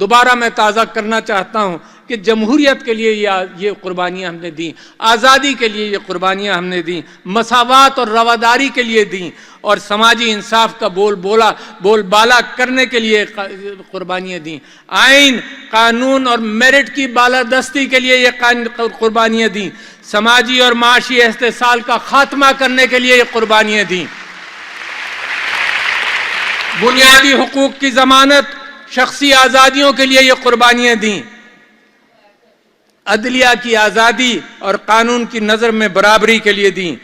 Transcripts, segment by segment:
دوبارہ میں تازہ کرنا چاہتا ہوں کہ جمہوریت کے لیے یہ قربانیاں ہم نے دیں، آزادی کے لیے یہ قربانیاں ہم نے دیں، مساوات اور رواداری کے لیے دیں، اور سماجی انصاف کا بول بالا کرنے کے لیے قربانیاں دیں، آئین، قانون اور میرٹ کی بالادستی کے لیے یہ قربانیاں دیں، سماجی اور معاشی استحصال کا خاتمہ کرنے کے لیے یہ قربانیاں دیں، بنیادی حقوق کی ضمانت، شخصی آزادیوں کے لیے یہ قربانیاں دیں، عدلیہ کی آزادی اور قانون کی نظر میں برابری کے لیے دیں،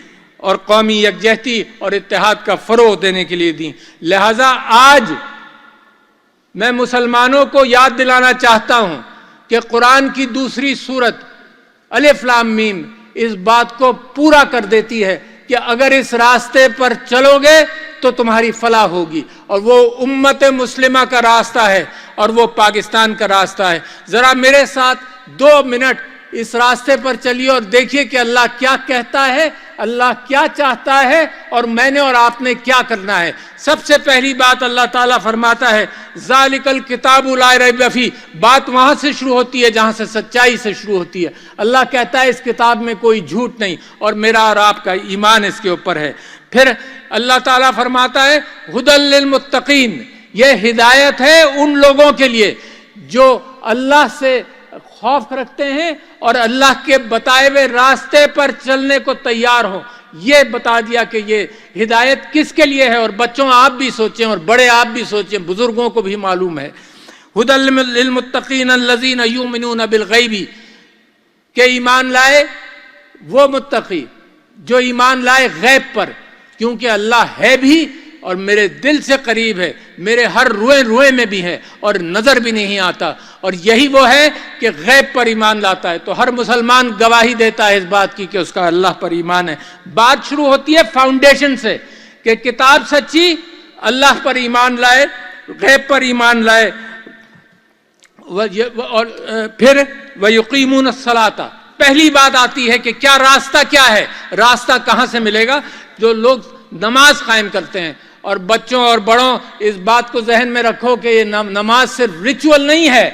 اور قومی یکجہتی اور اتحاد کا فروغ دینے کے لیے دیں۔ لہذا آج میں مسلمانوں کو یاد دلانا چاہتا ہوں کہ قرآن کی دوسری سورت الف لام میم اس بات کو پورا کر دیتی ہے کہ اگر اس راستے پر چلو گے تو تمہاری فلاح ہوگی، اور وہ امت مسلمہ کا راستہ ہے اور وہ پاکستان کا راستہ ہے۔ ذرا میرے ساتھ 2 منٹ اس راستے پر چلیے اور دیکھیے کہ اللہ کیا کہتا ہے، اللہ کیا چاہتا ہے، اور میں نے اور آپ نے کیا کرنا ہے۔ سب سے پہلی بات اللہ تعالیٰ فرماتا ہے ذالک الکتاب لا ریب فیہ، بات وہاں سے شروع ہوتی ہے جہاں سے سچائی سے شروع ہوتی ہے۔ اللہ کہتا ہے اس کتاب میں کوئی جھوٹ نہیں، اور میرا اور آپ کا ایمان اس کے اوپر ہے۔ پھر اللہ تعالیٰ فرماتا ہے ھدی للمتقین، یہ ہدایت ہے ان لوگوں کے لیے جو اللہ سے خوف رکھتے ہیں اور اللہ کے بتائے ہوئے راستے پر چلنے کو تیار ہوں۔ یہ بتا دیا کہ یہ ہدایت کس کے لیے ہے، اور بچوں آپ بھی سوچیں اور بڑے آپ بھی سوچیں، بزرگوں کو بھی معلوم ہے۔ ھدی للمتقین الذین یؤمنون بالغیب، کہ ایمان لائے وہ متقی جو ایمان لائے غیب پر، کیونکہ اللہ ہے بھی اور میرے دل سے قریب ہے، میرے ہر روئے میں بھی ہے اور نظر بھی نہیں آتا، اور یہی وہ ہے کہ غیب پر ایمان لاتا ہے۔ تو ہر مسلمان گواہی دیتا ہے اس بات کی کہ اس کا اللہ پر ایمان ہے۔ بات شروع ہوتی ہے فاؤنڈیشن سے کہ کتاب سچی، اللہ پر ایمان لائے، غیب پر ایمان لائے، اور پھر وَيُقِيمُونَ الصَّلَاةَ، پہلی بات آتی ہے کہ کیا راستہ کیا ہے، راستہ کہاں سے ملے گا؟ جو لوگ نماز قائم کرتے ہیں، اور بچوں اور بڑوں اس بات کو ذہن میں رکھو کہ یہ نماز صرف ریچول نہیں ہے،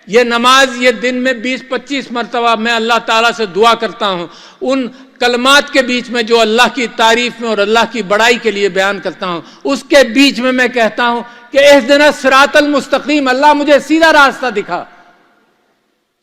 یہ نماز یہ دن میں 20-25 مرتبہ میں اللہ تعالیٰ سے دعا کرتا ہوں، ان کلمات کے بیچ میں جو اللہ کی تعریف میں اور اللہ کی بڑائی کے لیے بیان کرتا ہوں، اس کے بیچ میں کہتا ہوں کہ اہدنا الصراط المستقیم، اللہ مجھے سیدھا راستہ دکھا۔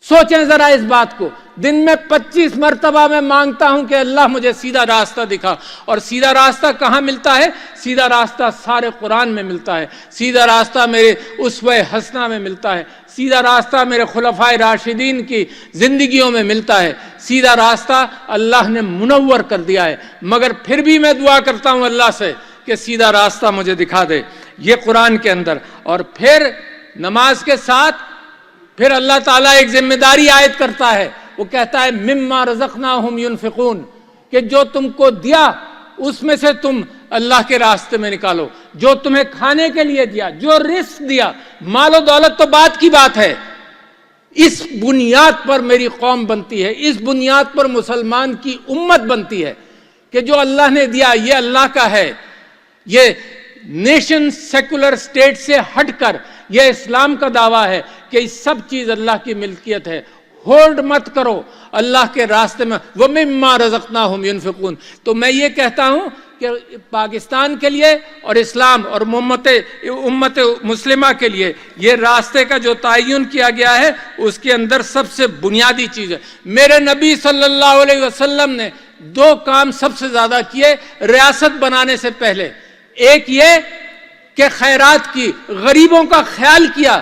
سوچیں ذرا اس بات کو، دن میں 25 مرتبہ میں مانگتا ہوں کہ اللہ مجھے سیدھا راستہ دکھا، اور سیدھا راستہ کہاں ملتا ہے؟ سیدھا راستہ سارے قرآن میں ملتا ہے، سیدھا راستہ میرے اسوہ حسنہ میں ملتا ہے، سیدھا راستہ میرے خلفائے راشدین کی زندگیوں میں ملتا ہے، سیدھا راستہ اللہ نے منور کر دیا ہے، مگر پھر بھی میں دعا کرتا ہوں اللہ سے کہ سیدھا راستہ مجھے دکھا دے۔ یہ قرآن کے اندر، اور پھر نماز کے ساتھ پھر اللہ تعالیٰ ایک ذمہ داری عائد کرتا ہے، وہ کہتا ہے مما رزقناہم ینفقون، کہ جو تم کو دیا اس میں سے تم اللہ کے راستے میں نکالو، جو تمہیں کھانے کے لیے دیا، جو رزق دیا، مال و دولت تو بات کی بات ہے، اس بنیاد پر میری قوم بنتی ہے، اس بنیاد پر مسلمان کی امت بنتی ہے کہ جو اللہ نے دیا یہ اللہ کا ہے۔ یہ نیشن سیکولر سٹیٹ سے ہٹ کر یہ اسلام کا دعویٰ ہے کہ یہ سب چیز اللہ کی ملکیت ہے، ہولڈ مت کرو اللہ کے راستے میں، وَمِمَّا رَزَقْنَاهُمْ يُنْفِقُونَ۔ تو میں یہ کہتا ہوں کہ پاکستان کے لیے اور اسلام اور امت مسلمہ کے لیے یہ راستے کا جو تعین کیا گیا ہے اس کے اندر سب سے بنیادی چیز ہے۔ میرے نبی صلی اللہ علیہ وسلم نے 2 کام سب سے زیادہ کیے ریاست بنانے سے پہلے، ایک یہ کہ خیرات کی، غریبوں کا خیال کیا۔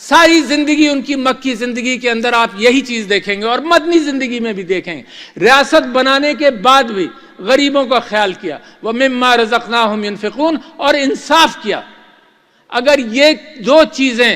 ساری زندگی ان کی مکی زندگی کے اندر آپ یہی چیز دیکھیں گے، اور مدنی زندگی میں بھی دیکھیں گے، ریاست بنانے کے بعد بھی غریبوں کا خیال کیا، وَمِمَّا رَزَقْنَاهُمْ يُنْفِقُونَ، اور انصاف کیا۔ اگر یہ 2 چیزیں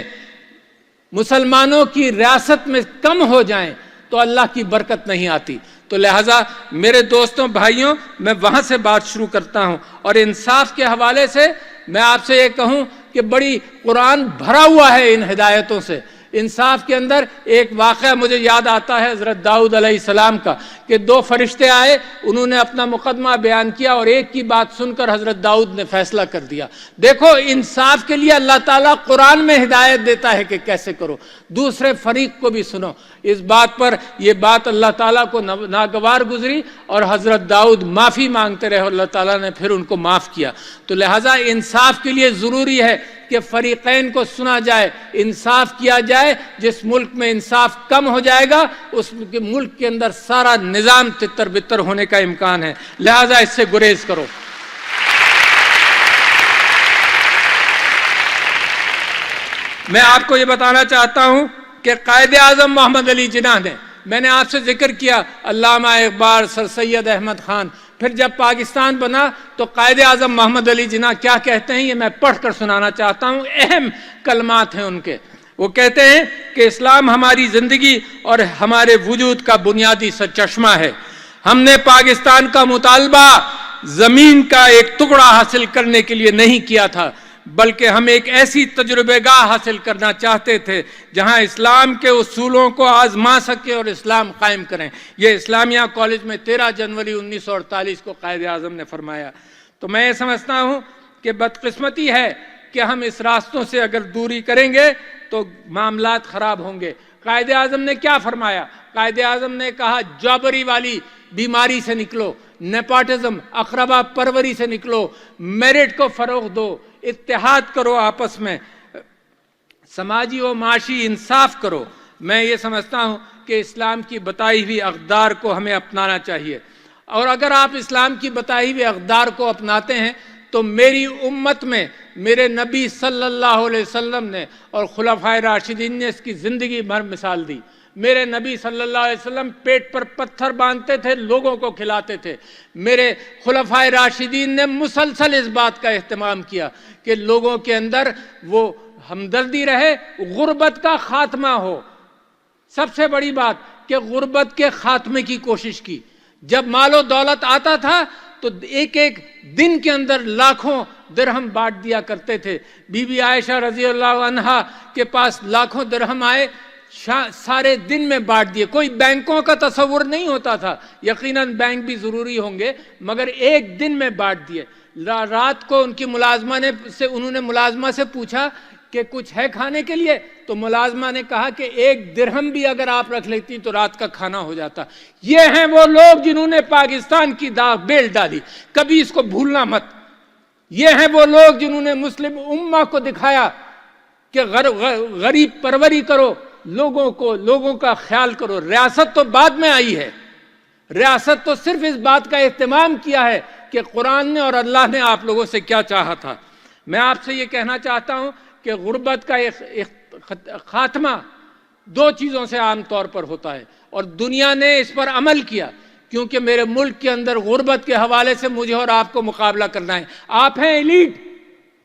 مسلمانوں کی ریاست میں کم ہو جائیں تو اللہ کی برکت نہیں آتی۔ تو لہٰذا میرے دوستوں بھائیوں، میں وہاں سے بات شروع کرتا ہوں، اور انصاف کے حوالے سے میں آپ سے یہ کہوں کہ بڑی قرآن بھرا ہوا ہے ان ہدایتوں سے، انصاف کے اندر ایک واقعہ مجھے یاد آتا ہے حضرت داؤد علیہ السلام کا، کہ دو فرشتے آئے، انہوں نے اپنا مقدمہ بیان کیا اور ایک کی بات سن کر حضرت داؤد نے فیصلہ کر دیا۔ دیکھو انصاف کے لیے اللہ تعالیٰ قرآن میں ہدایت دیتا ہے کہ کیسے کرو، دوسرے فریق کو بھی سنو۔ اس بات پر یہ بات اللہ تعالیٰ کو ناگوار گزری اور حضرت داؤد معافی مانگتے رہے اور اللہ تعالیٰ نے پھر ان کو معاف کیا۔ تو لہٰذا انصاف کے لیے ضروری ہے کہ فریقین کو سنا جائے، انصاف کیا جائے۔ جس ملک میں انصاف کم ہو جائے گا اس ملک کے اندر سارا نظام تتر بتر ہونے کا امکان ہے، لہٰذا اس سے گریز کرو۔ میں آپ کو یہ بتانا چاہتا ہوں کہ قائد اعظم محمد علی جناح نے، میں نے آپ سے ذکر کیا علامہ اقبال، سر سید احمد خان، پھر جب پاکستان بنا تو قائد اعظم محمد علی جناح کیا کہتے ہیں یہ میں پڑھ کر سنانا چاہتا ہوں، اہم کلمات ہیں ان کے۔ وہ کہتے ہیں کہ اسلام ہماری زندگی اور ہمارے وجود کا بنیادی سرچشمہ ہے۔ ہم نے پاکستان کا مطالبہ زمین کا ایک ٹکڑا حاصل کرنے کے لیے نہیں کیا تھا، بلکہ ہم ایک ایسی تجربہ گاہ حاصل کرنا چاہتے تھے جہاں اسلام کے اصولوں کو آزما سکے اور اسلام قائم کریں۔ یہ اسلامیہ کالج میں 13 جنوری 1948 کو قائد اعظم نے فرمایا۔ تو میں یہ سمجھتا ہوں کہ بدقسمتی ہے کہ ہم اس راستوں سے اگر دوری کریں گے تو معاملات خراب ہوں گے۔ قائد اعظم نے کیا فرمایا؟ قائد اعظم نے کہا جابری والی بیماری سے نکلو، نیپاٹزم، اقربا پروری سے نکلو، میرٹ کو فروغ دو، اتحاد کرو آپس میں، سماجی و معاشی انصاف کرو۔ میں یہ سمجھتا ہوں کہ اسلام کی بتائی ہوئی اقدار کو ہمیں اپنانا چاہیے، اور اگر آپ اسلام کی بتائی ہوئی اقدار کو اپناتے ہیں تو میری امت میں میرے نبی صلی اللہ علیہ وسلم نے اور خلفائے راشدین نے اس کی زندگی بھر مثال دی۔ میرے نبی صلی اللہ علیہ وسلم پیٹ پر پتھر باندھتے تھے، لوگوں کو کھلاتے تھے۔ میرے خلفائے راشدین نے مسلسل اس بات کا اہتمام کیا کہ لوگوں کے اندر وہ ہمدردی رہے، غربت کا خاتمہ ہو۔ سب سے بڑی بات کہ غربت کے خاتمے کی کوشش کی۔ جب مال و دولت آتا تھا تو ایک ایک دن کے اندر لاکھوں درہم بانٹ دیا کرتے تھے۔ بی بی عائشہ رضی اللہ عنہا کے پاس لاکھوں درہم آئے، سارے دن میں بانٹ دیے۔ کوئی بینکوں کا تصور نہیں ہوتا تھا، یقیناً بینک بھی ضروری ہوں گے، مگر ایک دن میں بانٹ دیے۔ رات کو ان کی انہوں نے ملازمہ سے پوچھا کہ کچھ ہے کھانے کے لیے، تو ملازمہ نے کہا کہ 1 درہم بھی اگر آپ رکھ لیتی تو رات کا کھانا ہو جاتا۔ یہ ہیں وہ لوگ جنہوں نے پاکستان کی داغ بیل ڈالی، کبھی اس کو بھولنا مت۔ یہ ہیں وہ لوگ جنہوں نے مسلم امہ کو دکھایا کہ غریب پروری کرو، لوگوں کا خیال کرو۔ ریاست تو بعد میں آئی ہے، ریاست تو صرف اس بات کا اہتمام کیا ہے کہ قرآن نے اور اللہ نے آپ لوگوں سے کیا چاہا تھا۔ میں آپ سے یہ کہنا چاہتا ہوں کہ غربت کا خاتمہ 2 چیزوں سے عام طور پر ہوتا ہے، اور دنیا نے اس پر عمل کیا، کیونکہ میرے ملک کے اندر غربت کے حوالے سے مجھے اور آپ کو مقابلہ کرنا ہے۔ آپ ہیں ایلیٹ،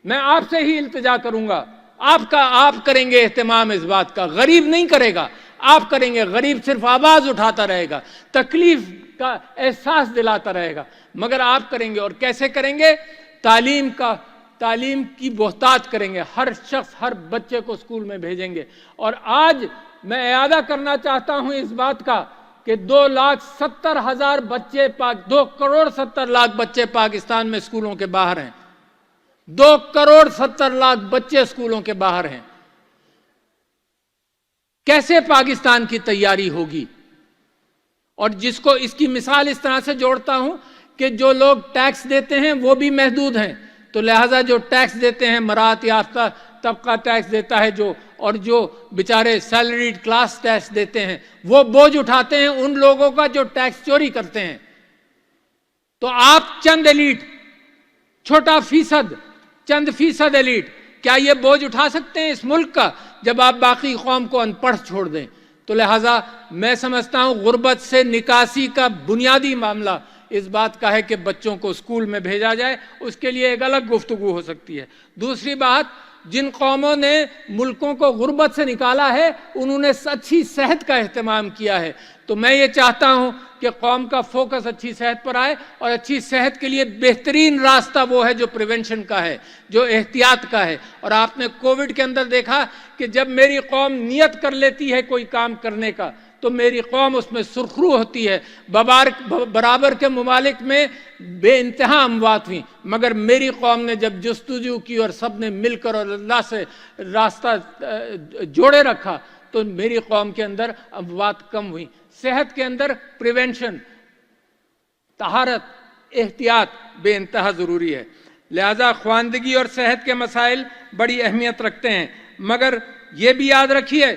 میں آپ سے ہی التجا کروں گا، آپ کریں گے اہتمام اس بات کا، غریب نہیں کرے گا، آپ کریں گے۔ غریب صرف آواز اٹھاتا رہے گا، تکلیف کا احساس دلاتا رہے گا، مگر آپ کریں گے۔ اور کیسے کریں گے؟ تعلیم کی بہتات کریں گے، ہر شخص ہر بچے کو اسکول میں بھیجیں گے۔ اور آج میں اعادہ کرنا چاہتا ہوں اس بات کا کہ 2,70,000 بچے 2,70,00,000 بچے پاکستان میں اسکولوں کے باہر ہیں۔ 2,70,00,000 بچے اسکولوں کے باہر ہیں۔ کیسے پاکستان کی تیاری ہوگی؟ اور جس کو اس کی مثال اس طرح سے جوڑتا ہوں کہ جو لوگ ٹیکس دیتے ہیں وہ بھی محدود ہیں، تو لہٰذا جو ٹیکس دیتے ہیں، مراعات یافتہ طبقہ ٹیکس دیتا ہے اور جو بیچارے سیلریڈ کلاس ٹیکس دیتے ہیں وہ بوجھ اٹھاتے ہیں ان لوگوں کا جو ٹیکس چوری کرتے ہیں۔ تو آپ چند ایلیٹ، چھوٹا فیصد، چند فیصد ایلیٹ، کیا یہ بوجھ اٹھا سکتے ہیں اس ملک کا جب آپ باقی قوم کو ان پڑھ چھوڑ دیں؟ تو لہٰذا میں سمجھتا ہوں غربت سے نکاسی کا بنیادی معاملہ اس بات کا ہے کہ بچوں کو اسکول میں بھیجا جائے، اس کے لیے ایک الگ گفتگو ہو سکتی ہے۔ دوسری بات، جن قوموں نے ملکوں کو غربت سے نکالا ہے انہوں نے اچھی صحت کا اہتمام کیا ہے، تو میں یہ چاہتا ہوں کہ قوم کا فوکس اچھی صحت پر آئے، اور اچھی صحت کے لیے بہترین راستہ وہ ہے جو پریونشن کا ہے، جو احتیاط کا ہے۔ اور آپ نے کووڈ کے اندر دیکھا کہ جب میری قوم نیت کر لیتی ہے کوئی کام کرنے کا تو میری قوم اس میں سرخرو ہوتی ہے۔ برابر کے ممالک میں بے انتہا اموات ہوئیں، مگر میری قوم نے جب جستجو کی اور سب نے مل کر اور اللہ سے راستہ جوڑے رکھا تو میری قوم کے اندر اموات کم ہوئیں۔ صحت کے اندر پریونشن، طہارت، احتیاط بے انتہا ضروری ہے۔ لہذا خواندگی اور صحت کے مسائل بڑی اہمیت رکھتے ہیں، مگر یہ بھی یاد رکھیے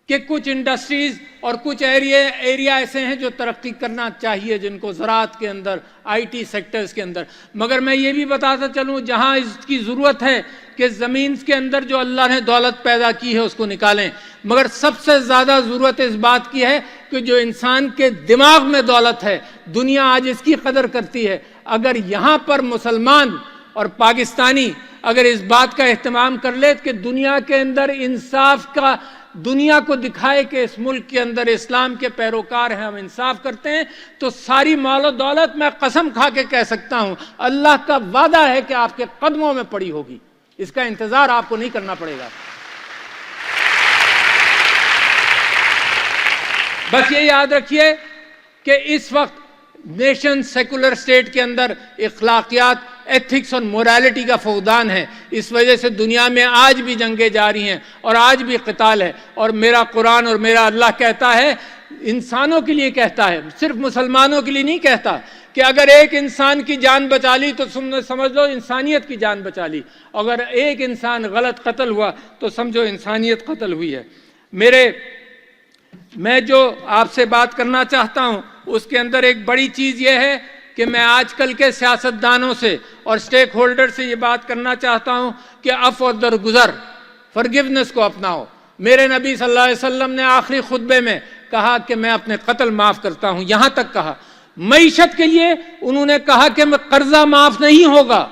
کہ کچھ انڈسٹریز اور کچھ ایریا ایسے ہیں جو ترقی کرنا چاہیے، جن کو زراعت کے اندر، آئی ٹی سیکٹرز کے اندر، مگر میں یہ بھی بتاتا چلوں جہاں اس کی ضرورت ہے کہ زمین کے اندر جو اللہ نے دولت پیدا کی ہے اس کو نکالیں، مگر سب سے زیادہ ضرورت اس بات کی ہے کہ جو انسان کے دماغ میں دولت ہے، دنیا آج اس کی قدر کرتی ہے۔ اگر یہاں پر مسلمان اور پاکستانی اگر اس بات کا اہتمام کر لے کہ دنیا کے اندر انصاف کا، دنیا کو دکھائے کہ اس ملک کے اندر اسلام کے پیروکار ہیں، ہم انصاف کرتے ہیں، تو ساری مال و دولت میں قسم کھا کے کہہ سکتا ہوں اللہ کا وعدہ ہے کہ آپ کے قدموں میں پڑی ہوگی۔ اس کا انتظار آپ کو نہیں کرنا پڑے گا۔ بس یہ یاد رکھیے کہ اس وقت نیشن سیکولر سٹیٹ کے اندر اخلاقیات، ایتھکس اور موریلٹی کا فقدان ہے۔ اس وجہ سے دنیا میں آج بھی جنگیں جاری ہیں اور آج بھی قتال ہے، اور میرا قرآن اور میرا اللہ کہتا ہے، انسانوں کے لیے کہتا ہے، صرف مسلمانوں کے لیے نہیں کہتا کہ اگر ایک انسان کی جان بچا لی تو سمجھ لو انسانیت کی جان بچا لی، اگر ایک انسان غلط قتل ہوا تو سمجھو انسانیت قتل ہوئی ہے۔ میں جو آپ سے بات کرنا چاہتا ہوں اس کے اندر ایک بڑی چیز یہ ہے کہ میں آج کل کے سیاستدانوں سے اور سٹیک ہولڈر سے یہ بات کرنا چاہتا ہوں کہ عفو اور درگزر، فرگیونس کو اپناؤ۔ میرے نبی صلی اللہ علیہ وسلم نے آخری خطبے میں کہا کہ میں اپنے قتل معاف کرتا ہوں، یہاں تک کہا۔ معیشت کے لیے انہوں نے کہا کہ میں قرضہ معاف نہیں ہوگا،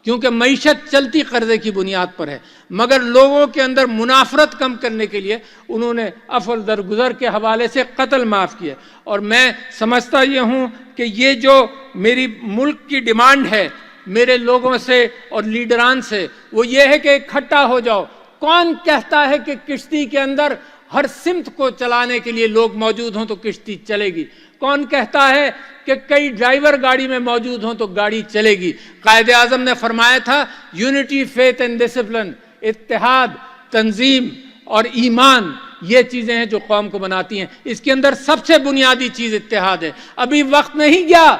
کیونکہ معیشت چلتی قرضے کی بنیاد پر ہے، مگر لوگوں کے اندر منافرت کم کرنے کے لیے انہوں نے عفو درگزر کے حوالے سے قتل معاف کیا۔ اور میں سمجھتا یہ ہوں کہ یہ جو میری ملک کی ڈیمانڈ ہے میرے لوگوں سے اور لیڈران سے، وہ یہ ہے کہ اکٹھا ہو جاؤ۔ کون کہتا ہے کہ کشتی کے اندر ہر سمت کو چلانے کے لیے لوگ موجود ہوں تو کشتی چلے گی؟ کون کہتا ہے کہ کئی ڈرائیور گاڑی میں موجود ہوں تو گاڑی چلے گی؟ قائد اعظم نے فرمایا تھا یونٹی، فیتھ اینڈ ڈسپلن، اتحاد، تنظیم اور ایمان، یہ چیزیں ہیں جو قوم کو بناتی ہیں۔ اس کے اندر سب سے بنیادی چیز اتحاد ہے۔ ابھی وقت نہیں گیا،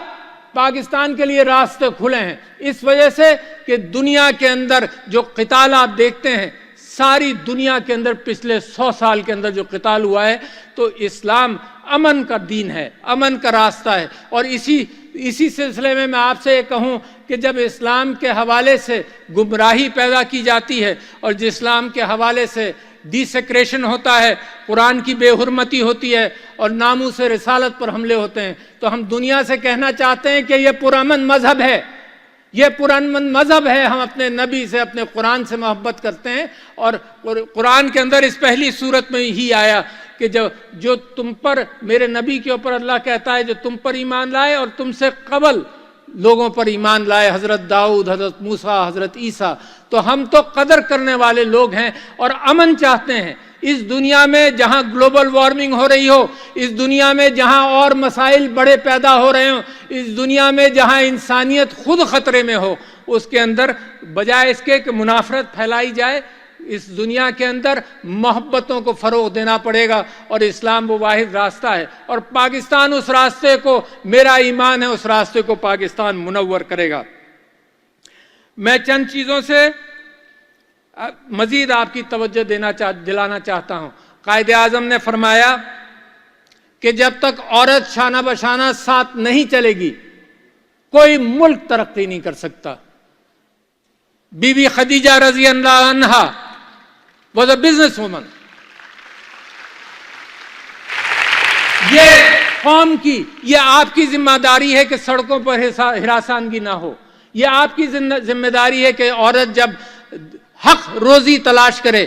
پاکستان کے لیے راستے کھلے ہیں، اس وجہ سے کہ دنیا کے اندر جو قتال آپ دیکھتے ہیں، ساری دنیا کے اندر پچھلے 100 سال کے اندر جو قتال ہوا ہے، تو اسلام امن کا دین ہے، امن کا راستہ ہے۔ اور اسی سلسلے میں آپ سے یہ کہوں کہ جب اسلام کے حوالے سے گمراہی پیدا کی جاتی ہے اور جس اسلام کے حوالے سے ڈیسیکریشن ہوتا ہے، قرآن کی بے حرمتی ہوتی ہے اور ناموس رسالت پر حملے ہوتے ہیں، تو ہم دنیا سے کہنا چاہتے ہیں کہ یہ پرامن مذہب ہے، یہ پرامن مذہب ہے۔ ہم اپنے نبی سے، اپنے قرآن سے محبت کرتے ہیں، اور قرآن کے اندر اس پہلی صورت میں ہی آیا کہ جو تم پر، میرے نبی کے اوپر اللہ کہتا ہے جو تم پر ایمان لائے اور تم سے قبل لوگوں پر ایمان لائے، حضرت داؤد، حضرت موسیٰ، حضرت عیسیٰ۔ تو ہم تو قدر کرنے والے لوگ ہیں اور امن چاہتے ہیں۔ اس دنیا میں جہاں گلوبل وارمنگ ہو رہی ہو، اس دنیا میں جہاں اور مسائل بڑے پیدا ہو رہے ہوں، اس دنیا میں جہاں انسانیت خود خطرے میں ہو، اس کے اندر بجائے اس کے کہ منافرت پھیلائی جائے، اس دنیا کے اندر محبتوں کو فروغ دینا پڑے گا، اور اسلام وہ واحد راستہ ہے، اور پاکستان اس راستے کو، میرا ایمان ہے اس راستے کو پاکستان منور کرے گا۔ میں چند چیزوں سے مزید آپ کی توجہ دلانا چاہتا ہوں۔ قائد اعظم نے فرمایا کہ جب تک عورت شانہ بشانہ ساتھ نہیں چلے گی کوئی ملک ترقی نہیں کر سکتا۔ بی بی خدیجہ رضی اللہ عنہا was a business woman۔ یہ قوم کی، یہ آپ کی ذمہ داری ہے کہ سڑکوں پر ہراساندگی نہ ہو۔ یہ آپ کی ذمہ داری ہے کہ عورت جب حق روزی تلاش کرے،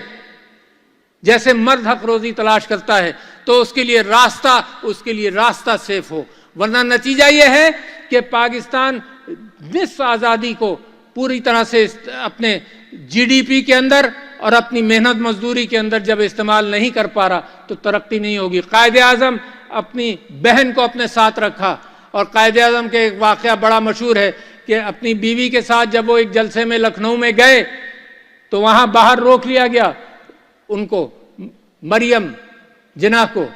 جیسے مرد حق روزی تلاش کرتا ہے، تو اس کے لیے راستہ سیف ہو، ورنہ نتیجہ یہ ہے کہ پاکستان نصف آزادی کو پوری طرح سے اپنے جی ڈی پی کے اندر اور اپنی محنت مزدوری کے اندر جب استعمال نہیں کر پا رہا تو ترقی نہیں ہوگی۔ قائد اعظم اپنی بہن کو اپنے ساتھ رکھا، اور قائد اعظم کے ایک واقعہ بڑا مشہور ہے کہ اپنی بیوی کے ساتھ جب وہ ایک جلسے میں لکھنؤ میں گئے تو وہاں باہر روک لیا گیا ان کو، مریم جناح کو،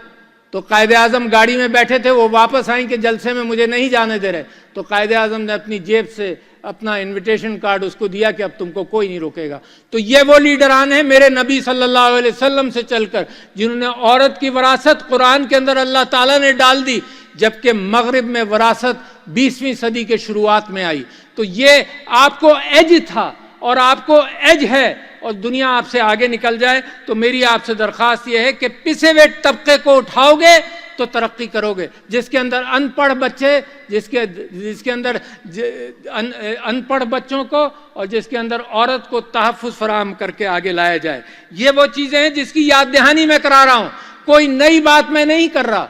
تو قائد اعظم گاڑی میں بیٹھے تھے، وہ واپس آئیں کہ جلسے میں مجھے نہیں جانے دے رہے، تو قائد اعظم نے اپنی جیب سے اپنا انویٹیشن کارڈ اس کو دیا کہ اب تم کو کوئی نہیں روکے گا۔ تو یہ وہ لیڈران ہیں میرے نبی صلی اللہ علیہ وسلم سے چل کر، جنہوں نے عورت کی وراثت قرآن کے اندر اللہ تعالیٰ نے ڈال دی، جبکہ مغرب میں وراثت 20ویں صدی کے شروعات میں آئی۔ تو یہ آپ کو ایج تھا اور آپ کو ایج ہے، اور دنیا آپ سے آگے نکل جائے تو میری آپ سے درخواست یہ ہے کہ پسے ہوئے طبقے کو اٹھاؤ گے تو ترقی کرو گے۔ جس کے اندر ان پڑھ بچے، جس کے اندر ان پڑھ بچوں کو اور جس کے اندر عورت کو تحفظ فراہم کر کے آگے لایا جائے، یہ وہ چیزیں ہیں جس کی یاد دہانی میں کرا رہا ہوں، کوئی نئی بات میں نہیں کر رہا۔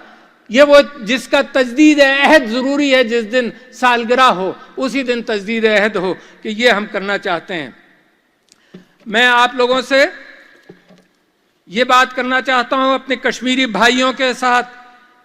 یہ وہ جس کا تجدید عہد ضروری ہے، جس دن سالگرہ ہو اسی دن تجدید عہد ہو، کہ یہ ہم کرنا چاہتے ہیں۔ میں آپ لوگوں سے یہ بات کرنا چاہتا ہوں، اپنے کشمیری بھائیوں کے ساتھ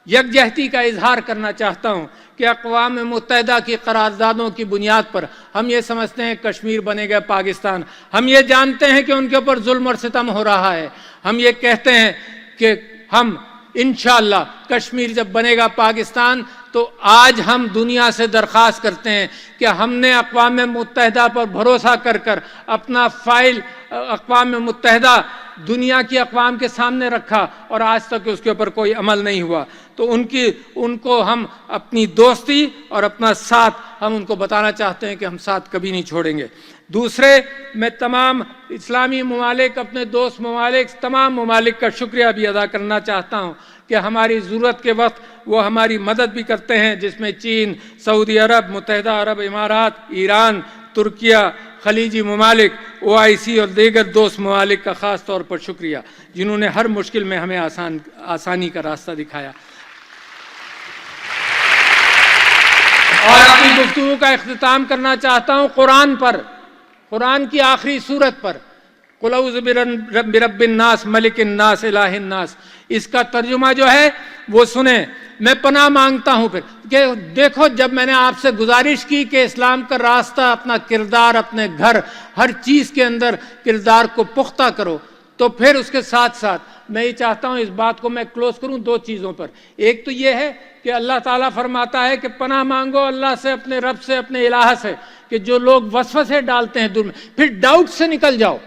یکجہتی کا اظہار کرنا چاہتا ہوں کہ اقوام متحدہ کی قراردادوں کی بنیاد پر ہم یہ سمجھتے ہیں کشمیر بنے گا پاکستان، ہم یہ جانتے ہیں کہ ان کے اوپر ظلم اور ستم ہو رہا ہے، ہم یہ کہتے ہیں کہ ہم انشاءاللہ کشمیر جب بنے گا پاکستان تو آج ہم دنیا سے درخواست کرتے ہیں کہ ہم نے اقوام متحدہ پر بھروسہ کر کر اپنا فائل اقوام متحدہ دنیا کی اقوام کے سامنے رکھا اور آج تک اس کے اوپر کوئی عمل نہیں ہوا، تو ان کو ہم اپنی دوستی اور اپنا ساتھ ہم ان کو بتانا چاہتے ہیں کہ ہم ساتھ کبھی نہیں چھوڑیں گے۔ دوسرے، میں تمام اسلامی ممالک، اپنے دوست ممالک، تمام ممالک کا شکریہ بھی ادا کرنا چاہتا ہوں کہ ہماری ضرورت کے وقت وہ ہماری مدد بھی کرتے ہیں، جس میں چین، سعودی عرب، متحدہ عرب امارات، ایران، ترکیہ، خلیجی ممالک، OIC اور دیگر دوست ممالک کا خاص طور پر شکریہ، جنہوں نے ہر مشکل میں ہمیں آسانی کا راستہ دکھایا۔ اور اپنی گفتگو کا اختتام کرنا چاہتا ہوں قرآن پر، قرآن کی آخری سورت پر، قُلْ اعوذ برب الناس ملک الناس الہ الناس، اس کا ترجمہ جو ہے وہ سنیں۔ میں پناہ مانگتا ہوں پھر کہ دیکھو، جب میں نے آپ سے گزارش کی کہ اسلام کا راستہ، اپنا کردار، اپنے گھر، ہر چیز کے اندر کردار کو پختہ کرو، تو پھر اس کے ساتھ ساتھ میں یہ چاہتا ہوں اس بات کو میں کلوز کروں دو چیزوں پر۔ ایک تو یہ ہے کہ اللہ تعالیٰ فرماتا ہے کہ پناہ مانگو اللہ سے، اپنے رب سے، اپنے الہ سے، کہ جو لوگ وسوسے ڈالتے ہیں دل میں، پھر ڈاؤٹ سے نکل جاؤ۔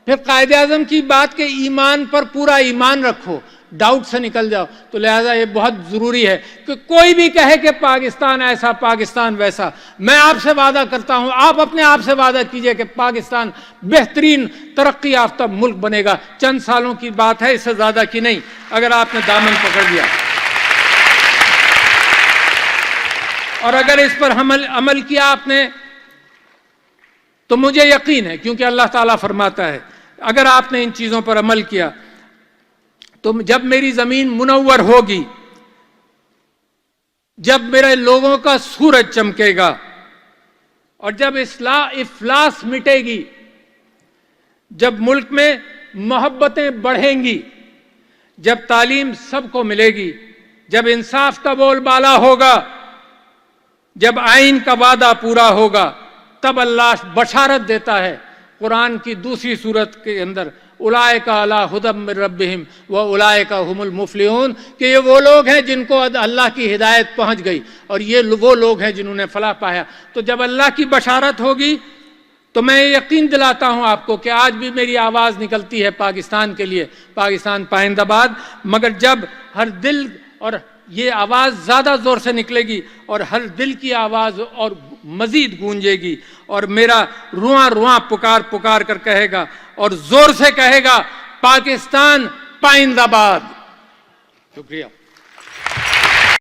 پھر قائد اعظم کی بات کہ ایمان پر پورا ایمان رکھو، ڈاؤٹ سے نکل جاؤ۔ تو لہٰذا یہ بہت ضروری ہے کہ کوئی بھی کہے کہ پاکستان ایسا، پاکستان ویسا، میں آپ سے وعدہ کرتا ہوں، آپ اپنے آپ سے وعدہ کیجئے کہ پاکستان بہترین ترقی یافتہ ملک بنے گا۔ چند سالوں کی بات ہے، اس سے زیادہ کی نہیں، اگر آپ نے دامن پکڑ لیا اور اگر اس پر عمل کیا آپ نے، تو مجھے یقین ہے، کیونکہ اللہ تعالیٰ فرماتا ہے اگر آپ نے ان چیزوں پر عمل کیا تو جب میری زمین منور ہوگی، جب میرے لوگوں کا سورج چمکے گا، اور جب افلاس مٹے گی، جب ملک میں محبتیں بڑھیں گی، جب تعلیم سب کو ملے گی، جب انصاف کا بول بالا ہوگا، جب آئین کا وعدہ پورا ہوگا، تب اللہ بشارت دیتا ہے قرآن کی دوسری سورت کے اندر، اولئک علی ھدی من ربہم واولئک ھم المفلحون، کہ یہ وہ لوگ ہیں جن کو اللہ کی ہدایت پہنچ گئی، اور یہ وہ لوگ ہیں جنہوں نے فلاح پایا۔ تو جب اللہ کی بشارت ہوگی تو میں یقین دلاتا ہوں آپ کو کہ آج بھی میری آواز نکلتی ہے پاکستان کے لیے، پاکستان پائندہ باد، مگر جب ہر دل، اور یہ آواز زیادہ زور سے نکلے گی اور ہر دل کی آواز اور مزید گونجے گی، اور میرا رواں رواں پکار کر کہے گا اور زور سے کہے گا، پاکستان پائندہ باد۔ شکریہ۔